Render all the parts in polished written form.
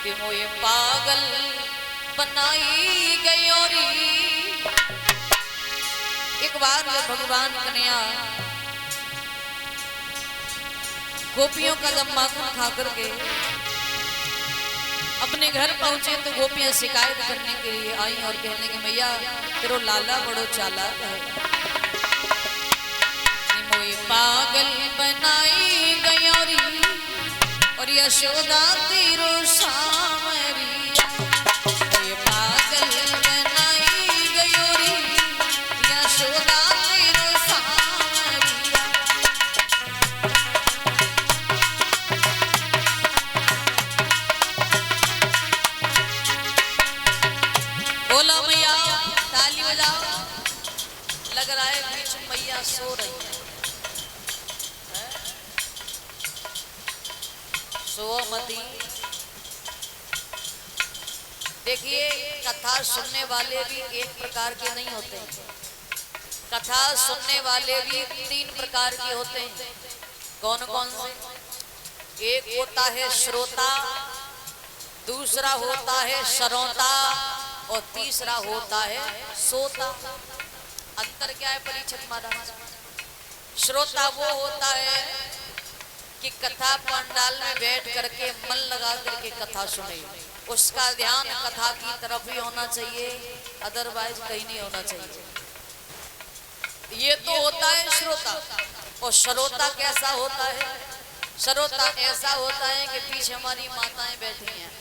कि मोए पागल बनाई गयोरी। एक बार भगवान कन्हैया गोपियों का जब माखन खा करके अपने घर पहुंचे तो गोपियां शिकायत करने के लिए आई और कहने की मैया तेरो लाला बड़ो चालाक है, मोए पागल बनाई गयोरी और यशोदा तेरो सामरिया। मोए पागल बनाई गयोरी यशोदा तेरो सामरिया। बोलो मैया, ताली बजाओ। लग रहा है बीच मैया सो रही है। सोमती देखिए, कथा सुनने वाले भी एक प्रकार के नहीं होते। कथा सुनने वाले भी 3 प्रकार के होते हैं। कौन कौन से? एक होता है श्रोता, दूसरा होता है श्रोता और तीसरा होता है सोता। अंतर क्या है परीक्षित महाराज? श्रोता वो होता है कि कथा पंडाल में बैठ करके मन लगा करके कथा सुने, उसका ध्यान कथा की तरफ ही होना चाहिए, अदरवाइज कहीं नहीं होना चाहिए। ये तो होता है श्रोता। और श्रोता कैसा होता है? श्रोता ऐसा होता है कि पीछे हमारी माताएं बैठी हैं,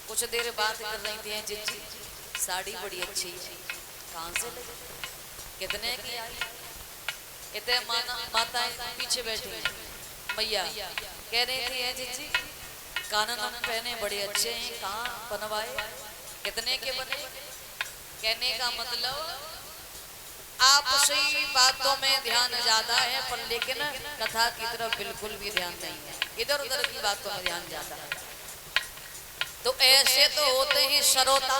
कुछ देर बात कर रही थी, जी साड़ी बड़ी अच्छी है, कहाँ से लगी, कितने की आई? इतने माताएं पीछे बैठी हैं। मैया कह रही थी जी कानन पहने बड़े अच्छे हैं, कहाँ बनवाए, कितने के बने? कहने का मतलब आपसी बातों में ध्यान ज्यादा है, पर लेकिन कथा की तरफ बिल्कुल भी ध्यान नहीं है, इधर उधर की बातों में ध्यान ज्यादा है। तो ऐसे तो होते हैं श्रोता।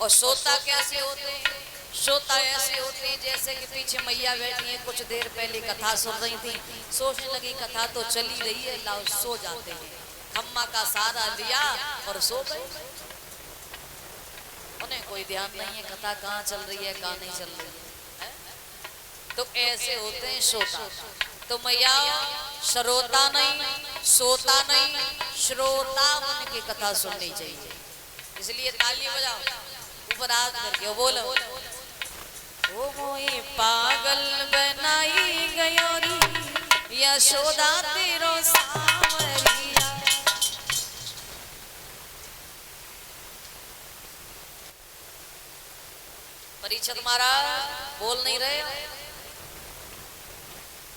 और सोता कैसे होते हैं? सोता ऐसे होते हैं जैसे कि पीछे मैया बैठी है, कुछ देर पहले कथा सुन रही थी, सोचने लगी कथा तो चली रही है, लाओ सो जाते हैं। खम्मा का सहारा लिया और सो गए, उन्हें कोई ध्यान नहीं है कथा कहाँ चल रही है कहाँ नहीं चल रही है। तो ऐसे होते हैं सोता। तो मैया श्रोता नहीं, सोता नहीं, श्रोता बन के कथा सुननी चाहिए। इसलिए ताली बजाओ, ऊपर हाथ करके बोलो, ओ मोए पागल बनाई गयोरी यशोदा तेरो सावरिया। परीक्षित महाराज बोल नहीं रहे,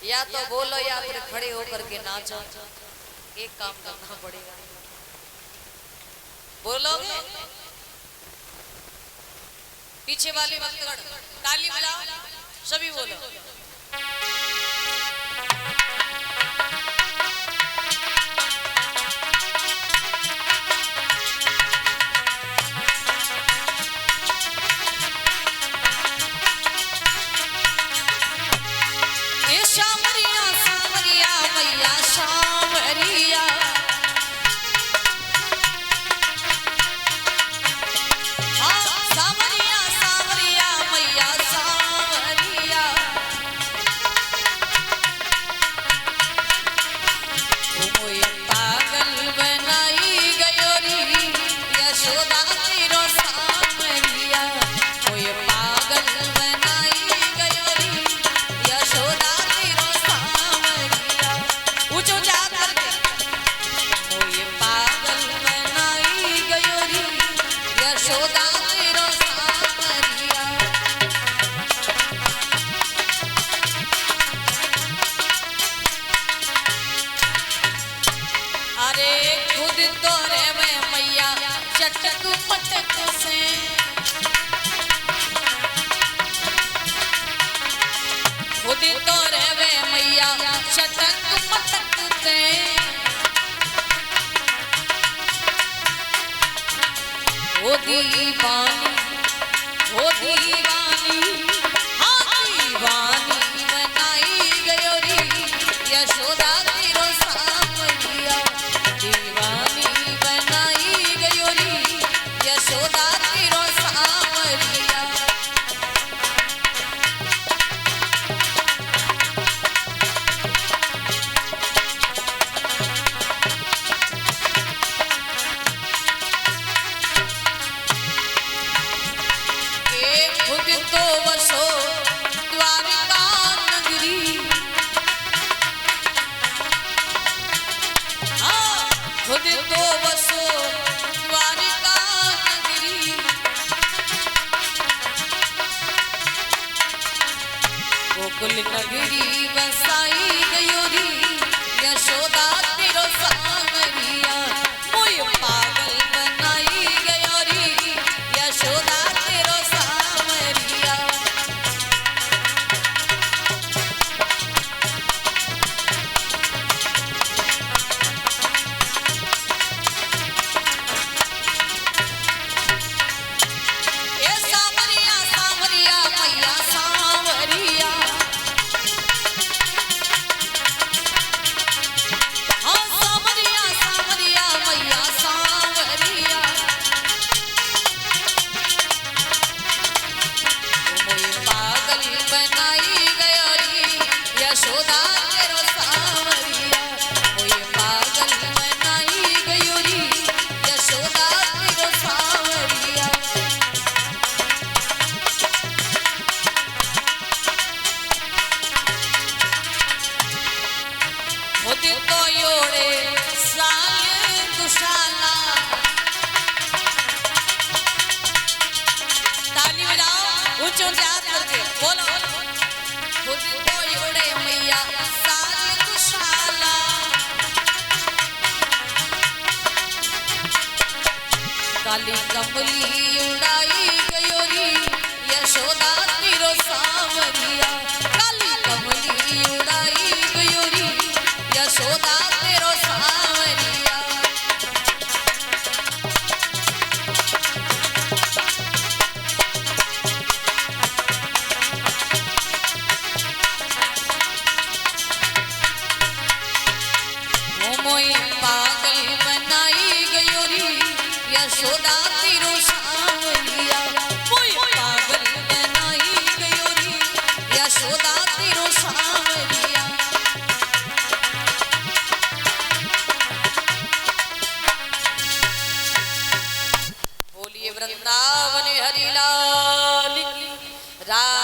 या तो बोलो या फिर खड़े होकर के नाचो, एक काम करना पड़ेगा। बोलोगे? पीछे वाले भक्तगण ताली बजाओ, सभी बोलो। ये सावरिया सावरिया मैया सावरिया, चटक पटक से खुद तो रहवे मैया चटक पटक से। ओ दीवानी, ओ दीवानी, हाँ दीवानी बनाई गयोरी यशोदा तेरो सावरिया। दीवानी बन खुद तो बसो द्वारिका नगरी, गोकुल नगरी बसाई गयोरी, यशोदा तेरो सावरिया मोय पागल बनाई गयोरी, यशोदा तेरो सावरिया। ये सावरिया सावरिया मैया सावरिया, हाँ सावरिया सावरिया मैया सावरिया, मोय पागल बनाई गयोरी, यशोदा तेरो सावरिया मोय पागल बनाई गयोरी, यशोदा तेरो सावरिया। खुद तो योड़े साल दुशाला, ताली बजाओ ऊंचे ऊंचे हाथ करके बोलो। खुद तो योड़े मैया साल दुशाला, काली कमली उड़ाई गयोरी, यशोदा तेरो सावरिया, काली कमली उड़ाई गयोरी, यशोदा तेरो सावरिया। मोय पागल बनाई गयोरी, यशोदा तेरो सावरिया मोय पागल बनाई गयोरी, यशोदा तेरो सावरिया। बोलिए वृंदावन हरि लाल की, राधा